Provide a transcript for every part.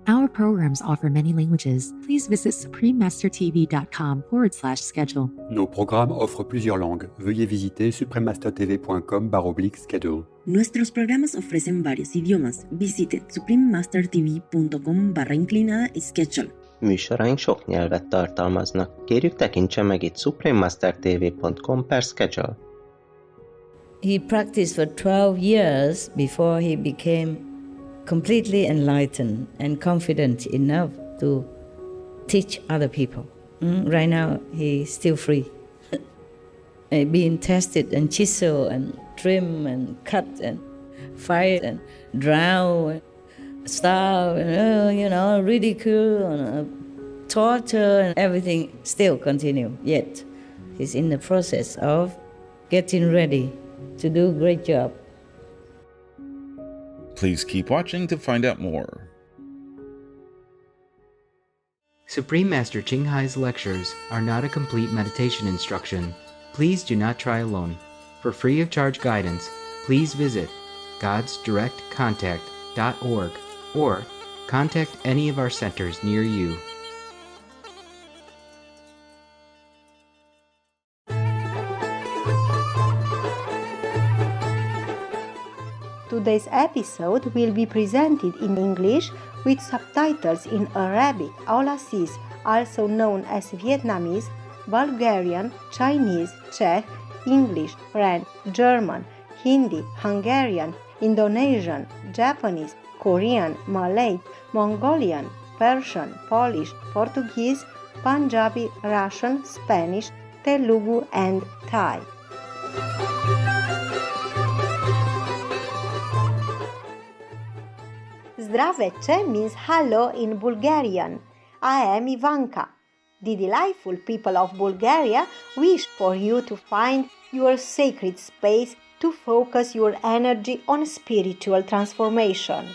Our programs offer many languages. Please visit suprememastertv.com/schedule. Nos programmes offrent plusieurs langues. Veuillez visiter suprememastertv.com/schedule. Nuestros programas ofrecen varios idiomas. Visite suprememastertv.com/schedule. Műsoraink sok nyelvet tartalmaznak. Kérjük, tekintse meg itt suprememastertv.com/schedule. He practiced for 12 years before he became completely enlightened and confident enough to teach other people. Right now, he's still free. Being tested and chiseled and trim and cut and fight and drown and starve and, ridicule and torture and everything still continue. Yet, he's in the process of getting ready to do a great job. Please keep watching to find out more. Supreme Master Ching Hai's lectures are not a complete meditation instruction. Please do not try alone. For free of charge guidance, please visit godsdirectcontact.org or contact any of our centers near you. Today's episode will be presented in English with subtitles in Arabic, Aulacese, also known as Vietnamese, Bulgarian, Chinese, Czech, English, French, German, Hindi, Hungarian, Indonesian, Japanese, Korean, Malay, Mongolian, Persian, Polish, Portuguese, Punjabi, Russian, Spanish, Telugu, and Thai. Zdraveche means hello in Bulgarian. I am Ivanka. The delightful people of Bulgaria wish for you to find your sacred space to focus your energy on spiritual transformation.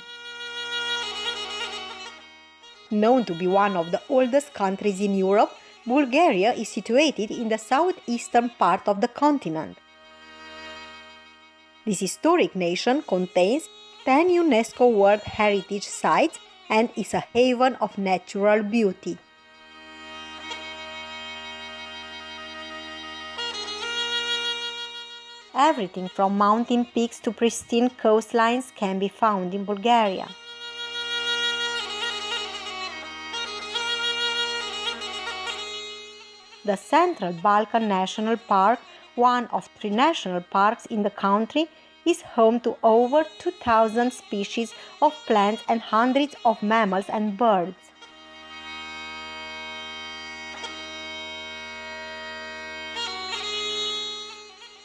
Known to be one of the oldest countries in Europe, Bulgaria is situated in the southeastern part of the continent. This historic nation contains 10 UNESCO World Heritage Sites and is a haven of natural beauty. Everything from mountain peaks to pristine coastlines can be found in Bulgaria. The Central Balkan National Park, one of 3 national parks in the country, is home to over 2,000 species of plants and hundreds of mammals and birds.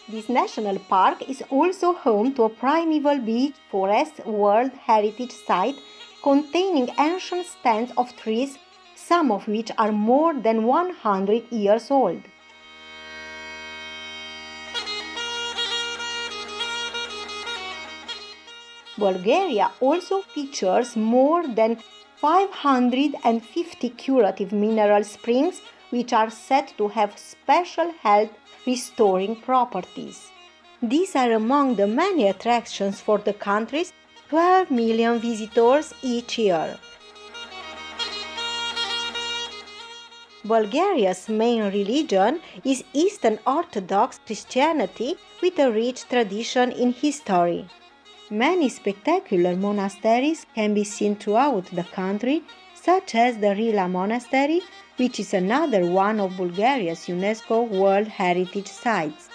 This national park is also home to a primeval beech forest World Heritage Site containing ancient stands of trees, some of which are more than 100 years old. Bulgaria also features more than 550 curative mineral springs which are said to have special health restoring properties. These are among the many attractions for the country's 12 million visitors each year. Bulgaria's main religion is Eastern Orthodox Christianity with a rich tradition in history. Many spectacular monasteries can be seen throughout the country, such as the Rila Monastery, which is another one of Bulgaria's UNESCO World Heritage Sites.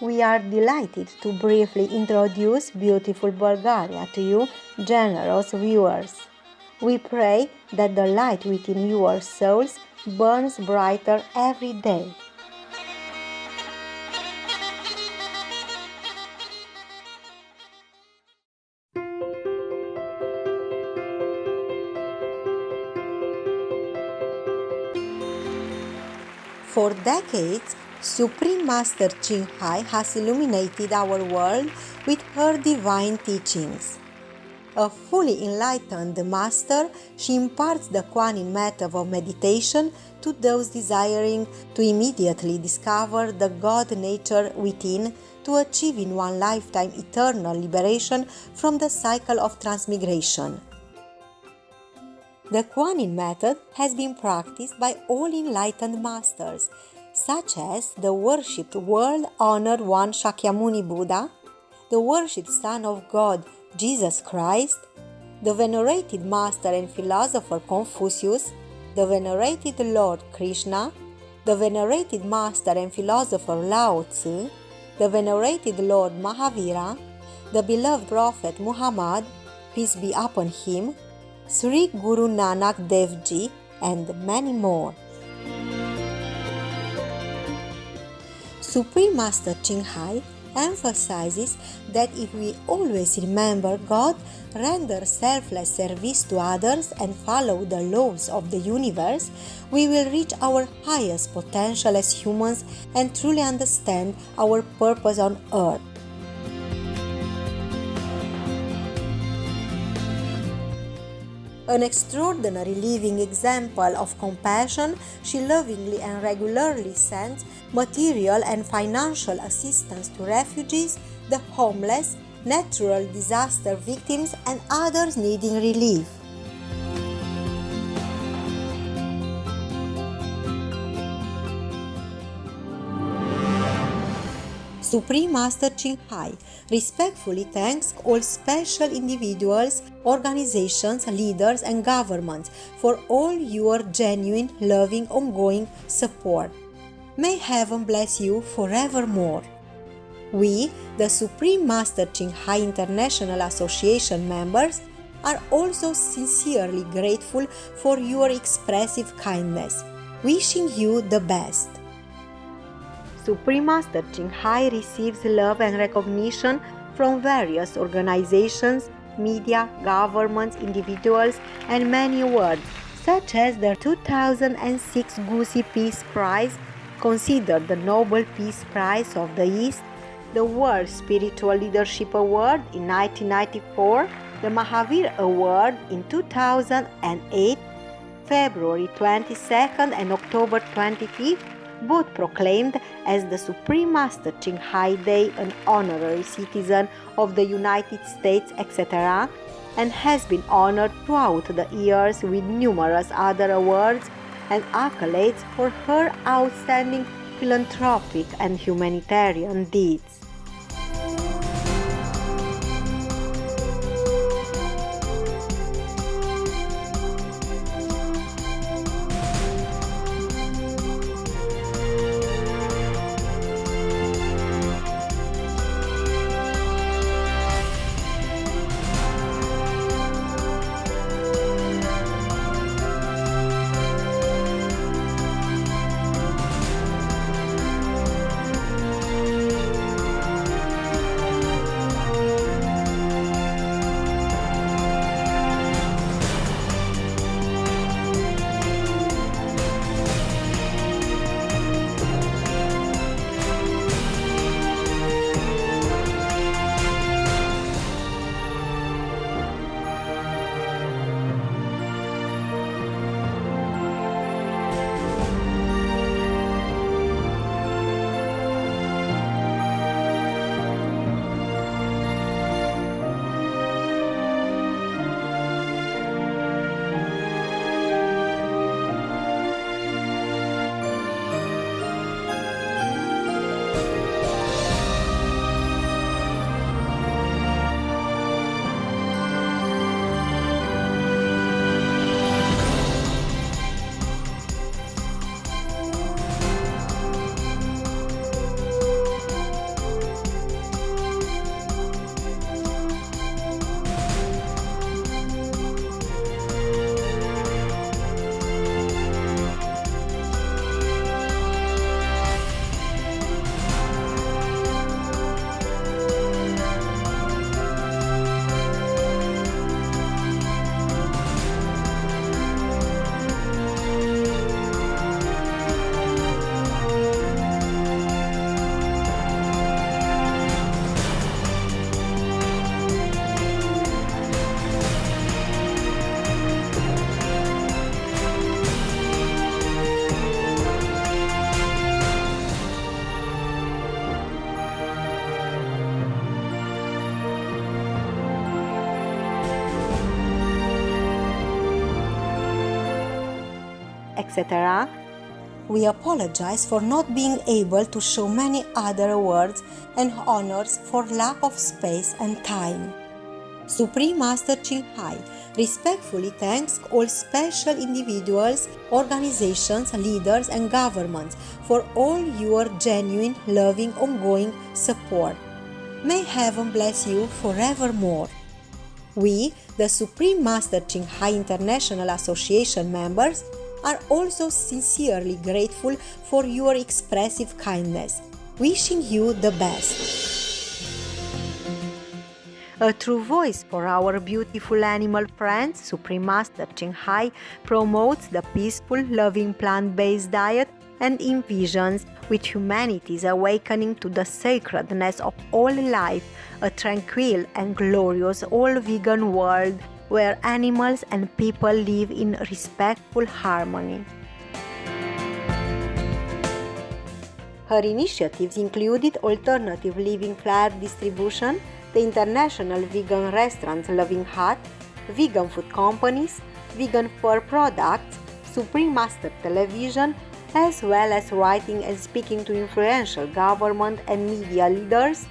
We are delighted to briefly introduce beautiful Bulgaria to you, generous viewers. We pray that the light within your souls burns brighter every day. For decades, Supreme Master Ching Hai has illuminated our world with her divine teachings. A fully enlightened master, she imparts the Kuan-Yin method of meditation to those desiring to immediately discover the God nature within to achieve in one lifetime eternal liberation from the cycle of transmigration. The Kuan-Yin method has been practiced by all enlightened masters, such as the worshipped world-honored one Shakyamuni Buddha, the worshipped Son of God Jesus Christ, the venerated master and philosopher Confucius, the venerated Lord Krishna, the venerated master and philosopher Lao Tzu, the venerated Lord Mahavira, the beloved Prophet Muhammad, peace be upon him, Sri Guru Nanak Dev Ji, and many more. Supreme Master Ching Hai emphasizes that if we always remember God, render selfless service to others, and follow the laws of the universe, we will reach our highest potential as humans and truly understand our purpose on earth. An extraordinary living example of compassion, she lovingly and regularly sends material and financial assistance to refugees, the homeless, natural disaster victims, and others needing relief. Supreme Master Ching Hai respectfully thanks all special individuals, organizations, leaders, and governments for all your genuine, loving, ongoing support. May Heaven bless you forevermore. We, the Supreme Master Ching Hai International Association members, are also sincerely grateful for your expressive kindness, wishing you the best. Supreme Master Ching Hai receives love and recognition from various organizations, media, governments, individuals, and many awards, such as the 2006 Gusi Peace Prize, considered the Nobel Peace Prize of the East, the World Spiritual Leadership Award in 1994, the Mahavir Award in 2008, February 22nd and October 25th, both proclaimed as the Supreme Master Ching Hai Day, an honorary citizen of the United States, etc., and has been honored throughout the years with numerous other awards and accolades for her outstanding philanthropic and humanitarian deeds. etc., we apologize for not being able to show many other awards and honors for lack of space and time. Supreme Master Ching Hai respectfully thanks all special individuals, organizations, leaders, and governments for all your genuine, loving, ongoing support. May heaven bless you forevermore. We, the Supreme Master Ching Hai International Association members, are also sincerely grateful for your expressive kindness, wishing you the best. A true voice for our beautiful animal friends, Supreme Master Ching Hai promotes the peaceful, loving plant-based diet and envisions with humanity's awakening to the sacredness of all life, a tranquil and glorious all-vegan world where animals and people live in respectful harmony. Her initiatives included alternative living flyer distribution, the International Vegan Restaurants Loving Hut, vegan food companies, vegan fur products, Supreme Master Television, as well as writing and speaking to influential government and media leaders,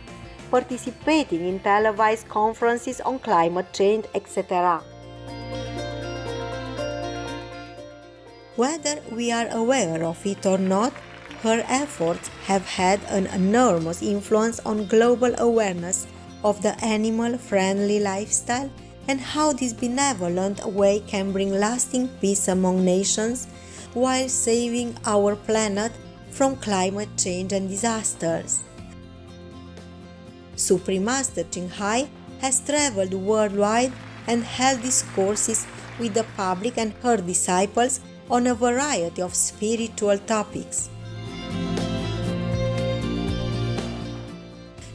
participating in televised conferences on climate change, etc. Whether we are aware of it or not, her efforts have had an enormous influence on global awareness of the animal-friendly lifestyle and how this benevolent way can bring lasting peace among nations while saving our planet from climate change and disasters. Supreme Master Ching Hai has traveled worldwide and held discourses with the public and her disciples on a variety of spiritual topics.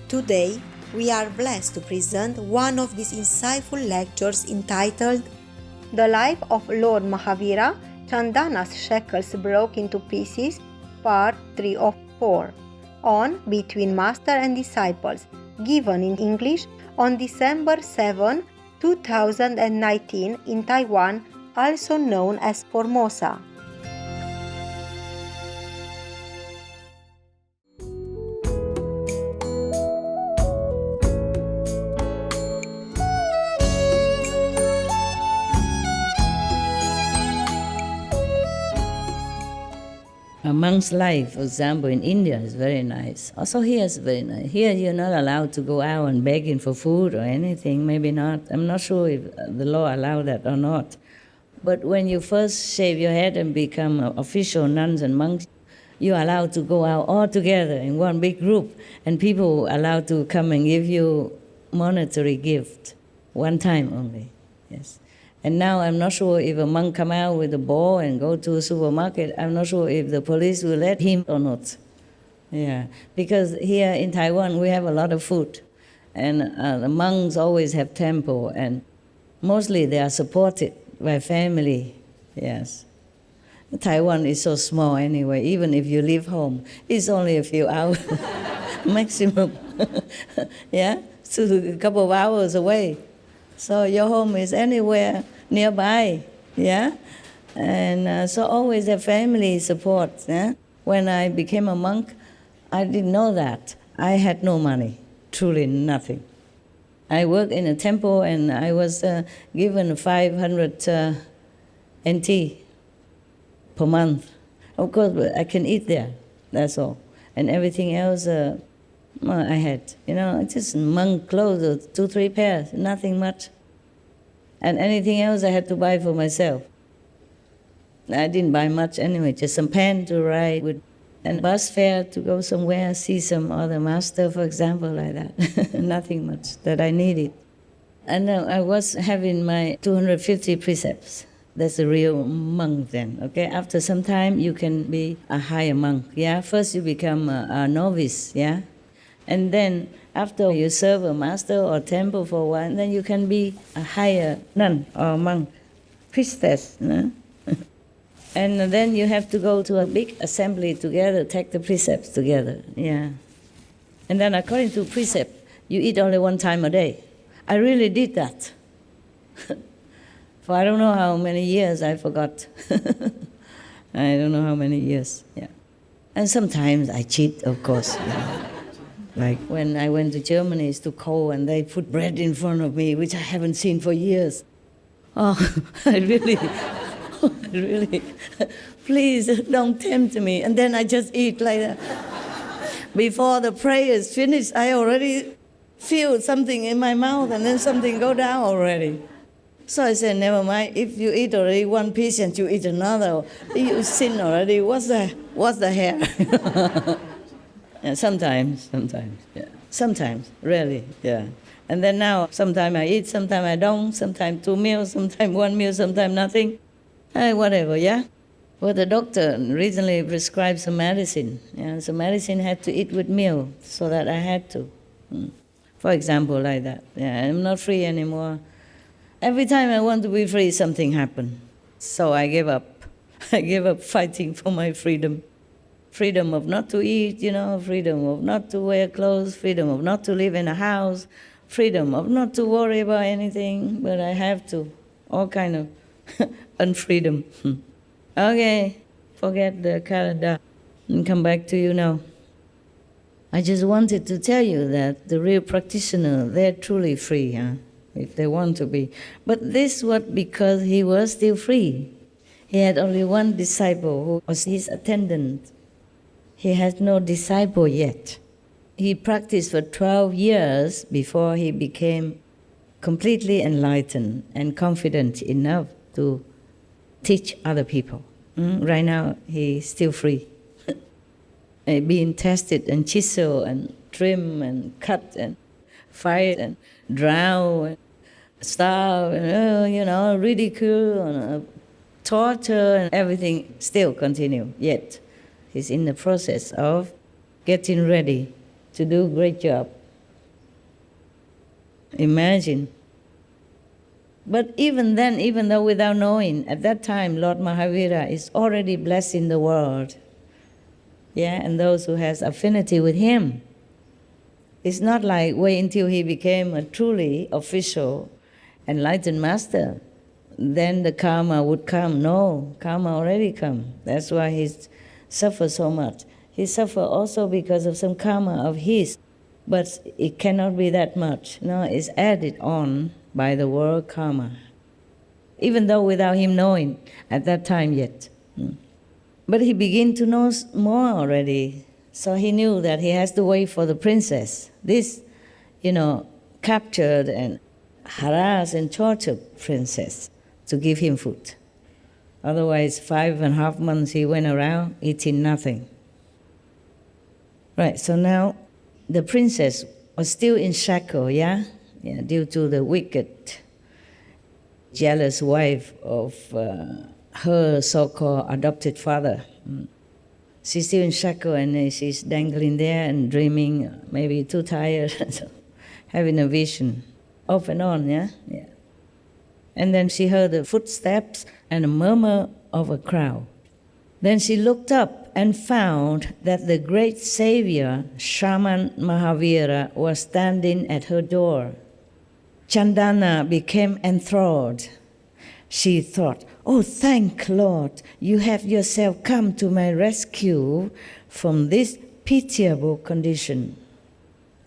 Today, we are blessed to present one of these insightful lectures entitled The Life of Lord Mahavira Chandanas Shackles Broke into Pieces, Part 3 of 4, on Between Master and Disciples, given in English on December 7, 2019 in Taiwan, also known as Formosa. A monk's life, for example, in India is very nice. Also here is very nice. Here you're not allowed to go out and begging for food or anything, maybe not. I'm not sure if the law allows that or not. But when you first shave your head and become official nuns and monks, you're allowed to go out all together in one big group, and people are allowed to come and give you monetary gift, one time only, yes. And now I'm not sure if a monk come out with a ball and go to a supermarket, I'm not sure if the police will let him or not. Yeah, because here in Taiwan we have a lot of food, and the monks always have temple, and mostly they are supported by family, yes. Taiwan is so small anyway, even if you leave home, it's only a few hours maximum, yeah, so a couple of hours away. So your home is anywhere nearby, yeah? And so always have family support, yeah? When I became a monk, I didn't know that. I had no money, truly nothing. I worked in a temple and I was given 500 NT per month. Of course, I can eat there, that's all. And everything else, I had, just monk clothes, 2-3 pairs, nothing much. And anything else I had to buy for myself. I didn't buy much anyway, just some pen to write with, and bus fare to go somewhere, see some other master, for example, like that. Nothing much that I needed. And I was having my 250 precepts. That's a real monk then, okay? After some time, you can be a higher monk, yeah? First you become a novice, yeah? And then after you serve a master or temple for a while, then you can be a higher nun or monk, priestess, no? And then you have to go to a big assembly together, take the precepts together, yeah. And then according to precept, you eat only one time a day. I really did that. For I don't know how many years, I forgot. I don't know how many years, yeah. And sometimes I cheat, of course. Like when I went to Germany, it's too cold, and they put bread in front of me, which I haven't seen for years. Oh, I really, please don't tempt me. And then I just eat like that. Before the prayer is finished, I already feel something in my mouth, and then something go down already. So I said, never mind. If you eat already one piece and you eat another, you sin already. What's the hair? Yeah, sometimes, yeah. Sometimes, really, yeah. And then now, sometimes I eat, sometimes I don't, sometimes 2 meals, sometimes 1 meal, sometimes nothing. Whatever, yeah? Well, the doctor recently prescribed some medicine. Yeah, so medicine had to eat with meal, so that I had to. For example, like that. Yeah, I'm not free anymore. Every time I want to be free, something happens. So I gave up. I gave up fighting for my freedom. Freedom of not to eat, freedom of not to wear clothes, freedom of not to live in a house, freedom of not to worry about anything, but I have to. All kind of unfreedom. Okay, forget the calendar and come back to you now. I just wanted to tell you that the real practitioner, they're truly free, if they want to be. But this was because he was still free. He had only one disciple who was his attendant. He had no disciple yet. He practiced for 12 years before he became completely enlightened and confident enough to teach other people. Right now, he's still free. Being tested and chiseled and trim and cut and fight and drown and starve and, ridicule and torture and everything still continue. Yet, he's in the process of getting ready to do a great job. Imagine. But even then, even though without knowing, at that time, Lord Mahavira is already blessing the world. Yeah, and those who has affinity with him. It's not like wait until he became a truly official enlightened master, then the karma would come. No, karma already come. That's why he suffers so much. He suffers also because of some karma of his, but it cannot be that much. No, it's added on by the world karma, even though without him knowing at that time yet. But he began to know more already, so he knew that he has to wait for the princess. This, captured and harassed and tortured princess to give him food. Otherwise, 5.5 months he went around eating nothing. Right, so now the princess was still in shackle, yeah, due to the wicked, jealous wife of her so-called adopted father. She's still in shackle and she's dangling there and dreaming, maybe too tired, having a vision, off and on, yeah. And then she heard the footsteps and a murmur of a crowd. Then she looked up and found that the great savior, Shaman Mahavira, was standing at her door. Chandana became enthralled. She thought, oh, thank Lord, you have yourself come to my rescue from this pitiable condition.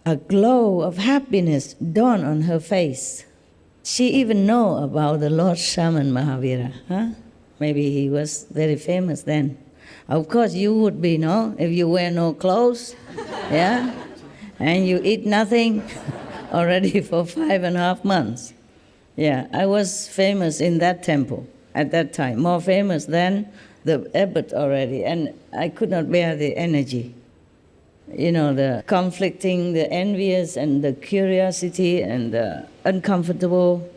A glow of happiness dawned on her face. She even know about the Lord Shaman Mahavira, Maybe he was very famous then. Of course you would be, no? If you wear no clothes, yeah? And you eat nothing already for 5.5 months. Yeah, I was famous in that temple at that time, more famous than the abbot already, and I could not bear the energy. The conflicting, the envious, and the curiosity, and the uncomfortable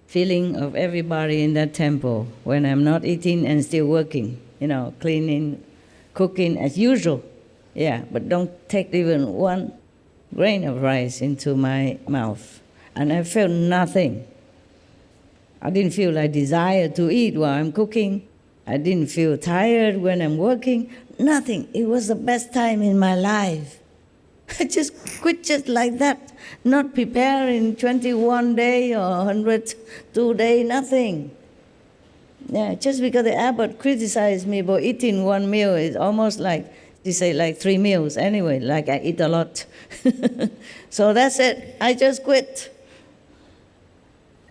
feeling of everybody in that temple when I'm not eating and still working, cleaning, cooking as usual. Yeah, but don't take even 1 grain of rice into my mouth. And I felt nothing. I didn't feel like desire to eat while I'm cooking. I didn't feel tired when I'm working. Nothing. It was the best time in my life. I just quit just like that, not preparing 21 days or 102 days, nothing. Yeah, just because the abbot criticized me for eating one meal, it's almost like, they say, like 3 meals anyway, like I eat a lot. So that's it. I just quit.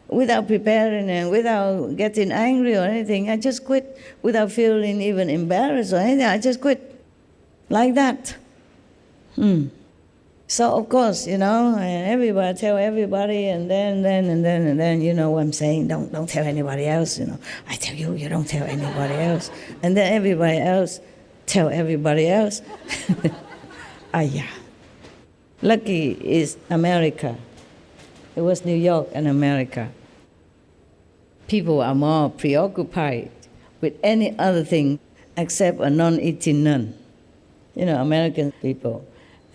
Without preparing and without getting angry or anything. I just quit without feeling even embarrassed or anything. I just quit like that. So, of course, everybody tell everybody, and then, you know what I'm saying, don't tell anybody else, I tell you, you don't tell anybody else. And then everybody else tell everybody else. Yeah. Lucky is America. It was New York and America. People are more preoccupied with any other thing except a non-eating nun. American people.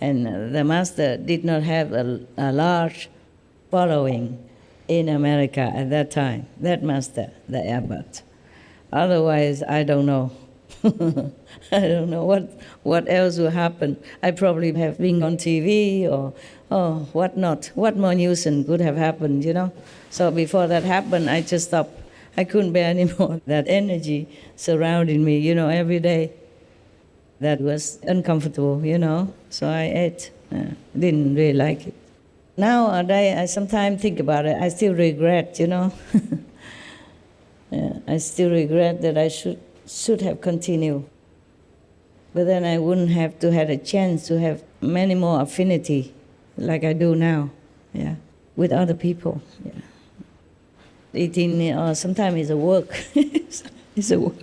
And the master did not have a large following in America at that time, that master, the abbot. Otherwise, I don't know. I don't know what else will happen. I probably have been on TV or what not. What more nuisance could have happened, So before that happened, I just stopped. I couldn't bear anymore that energy surrounding me, every day. That was uncomfortable, So I ate. Didn't really like it. Nowadays, I sometimes think about it. I still regret, Yeah, I still regret that I should have continued. But then I wouldn't have to have a chance to have many more affinity like I do now, with other people. Yeah. Eating sometimes is a work. It's a work.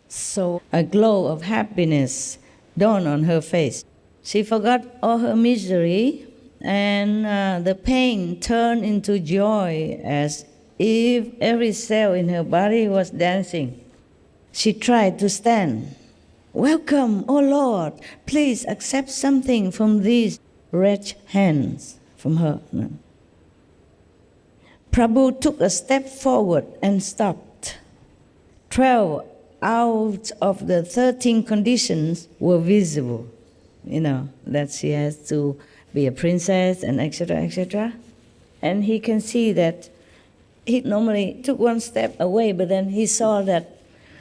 So a glow of happiness dawned on her face. She forgot all her misery, and the pain turned into joy as if every cell in her body was dancing. She tried to stand. "Welcome, O Lord, please accept something from these wretched hands," from her. Prabhu took a step forward and stopped. 12 out of the 13 conditions were visible. That she has to be a princess and etc., etc. And he can see that he normally took one step away, but then he saw that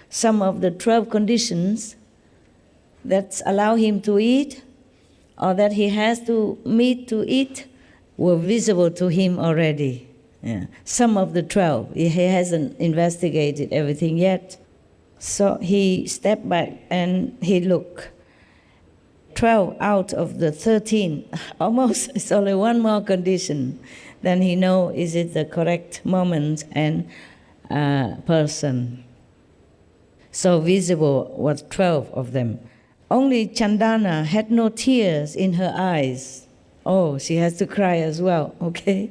some of the 12 conditions that allow him to eat or that he has to meet to eat were visible to him already. Yeah. Some of the 12, he hasn't investigated everything yet. So he stepped back and he looked. 12 out of the 13, almost, it's only one more condition. Then he knows is it the correct moment and person. So visible was 12 of them. Only Chandana had no tears in her eyes. Oh, she has to cry as well, okay?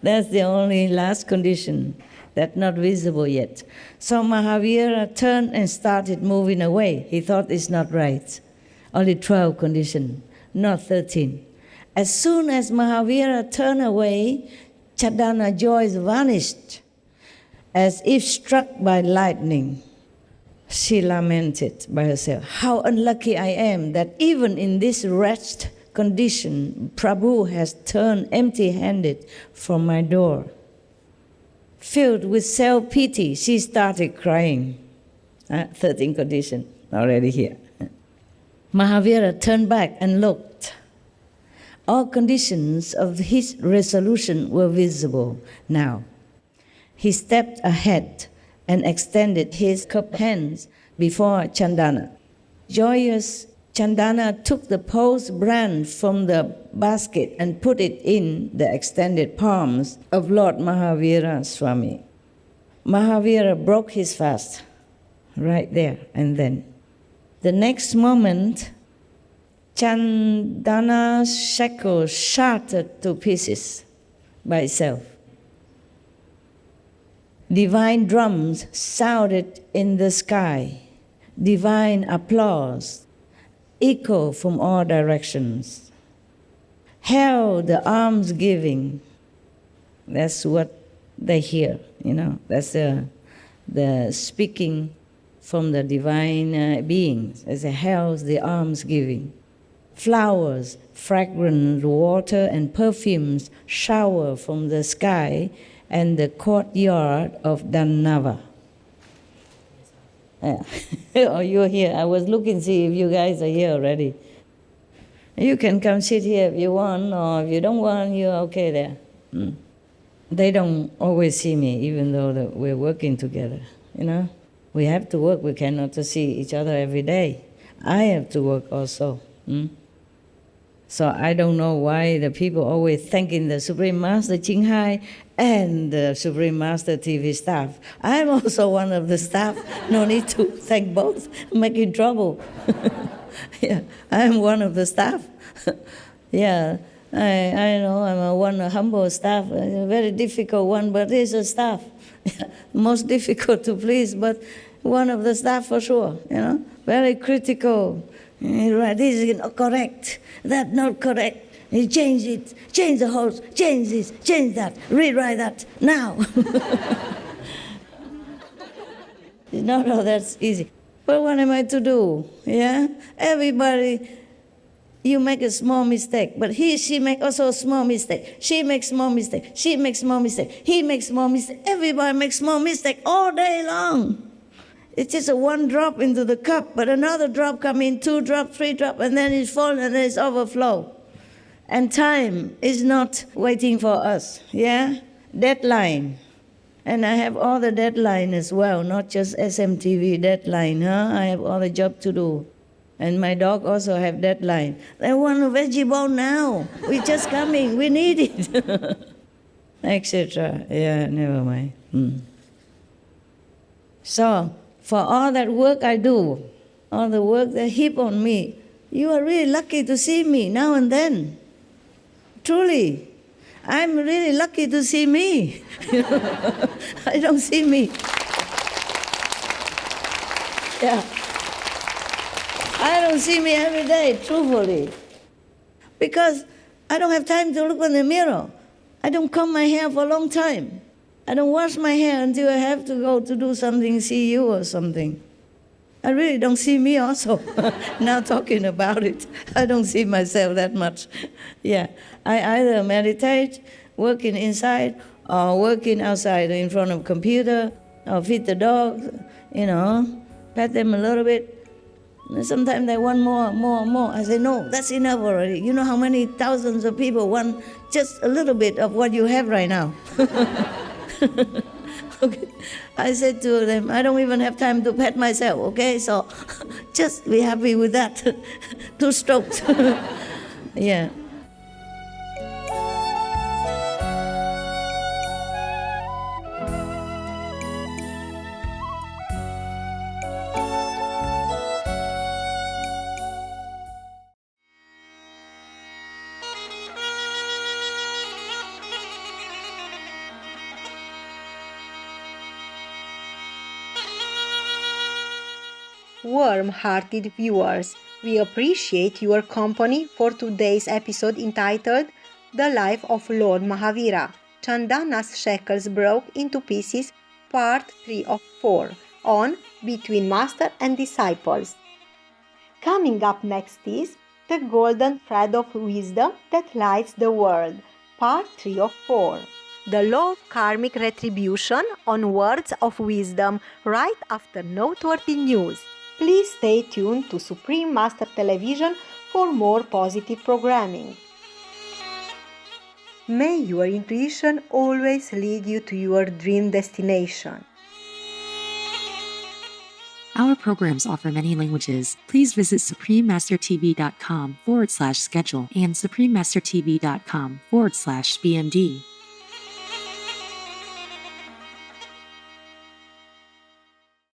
That's the only last condition that's not visible yet. So Mahavira turned and started moving away. He thought it's not right. Only 12 conditions, not 13. As soon as Mahavira turned away, Chandana joy vanished, as if struck by lightning. She lamented by herself, "How unlucky I am that even in this wretched condition, Prabhu has turned empty-handed from my door." Filled with self-pity, she started crying. 13 condition already here. Mahavira turned back and looked. All conditions of his resolution were visible now. He stepped ahead and extended his cupped hands before Chandana. Joyous, Chandana took the post brand from the basket and put it in the extended palms of Lord Mahavira Swami. Mahavira broke his fast right there and then. The next moment, Chandana's shackles shattered to pieces by itself. Divine drums sounded in the sky. Divine applause echoed from all directions. Hail the almsgiving. That's what they hear, That's the speaking from the divine beings. As a hails the almsgiving. Flowers, fragrant water, and perfumes shower from the sky and the courtyard of Dannava. Yeah. Oh, you're here. I was looking to see if you guys are here already. You can come sit here if you want, or if you don't want, you're okay there. They don't always see me, even though we're working together, you know. We have to work. We cannot to see each other every day. I have to work also. So I don't know why the people always thanking the Supreme Master Ching Hai and the Supreme Master TV staff. I'm also one of the staff. No need to thank both. Making trouble. Yeah, I'm one of the staff. Yeah, I know I'm a humble staff, a very difficult one, but it's a staff. Most difficult to please, but one of the staff for sure, you know, very critical. Right, this is not correct, that not correct. You change it, change the host, change this, change that, rewrite that, now. It's not all that's easy. But what am I to do? Yeah? Everybody, you make a small mistake, but she make also a small mistake. She makes small mistake. She makes small mistake. He makes small mistake. Everybody makes small mistake all day long. It's just a one drop into the cup, but another drop come in, 2 drops, 3 drops, and then it's full and then it's overflow. And time is not waiting for us, yeah? Deadline. And I have all the deadline as well, not just SMTV deadline, huh? I have all the job to do. And my dog also have deadline. They want a veggie bowl now. We're just coming, we need it. Etc. Yeah, never mind. So, for all that work I do, all the work they heap on me, you are really lucky to see me now and then. Truly. I'm really lucky to see me. I don't see me. Yeah. I don't see me every day, truthfully. Because I don't have time to look in the mirror. I don't comb my hair for a long time. I don't wash my hair until I have to go to do something, see you or something. I really don't see me also. Now talking about it, I don't see myself that much. Yeah, I either meditate, working inside, or working outside in front of a computer, or feed the dogs, you know, pet them a little bit. And sometimes they want more. I say, no, that's enough already. You know how many thousands of people want just a little bit of what you have right now. Okay. I said to them, I don't even have time to pet myself, okay? So just be happy with that. 2 strokes. Yeah. Warm-hearted viewers, we appreciate your company for today's episode entitled The Life of Lord Mahavira, Chandanas Shackles Broke into Pieces, Part 3 of 4, on Between Master and Disciples. Coming up next is The Golden Thread of Wisdom That Lights the World, Part 3 of 4. The Law of Karmic Retribution on Words of Wisdom right after noteworthy news. Please stay tuned to Supreme Master Television for more positive programming. May your intuition always lead you to your dream destination. Our programs offer many languages. Please visit suprememastertv.com/schedule and suprememastertv.com/BMD.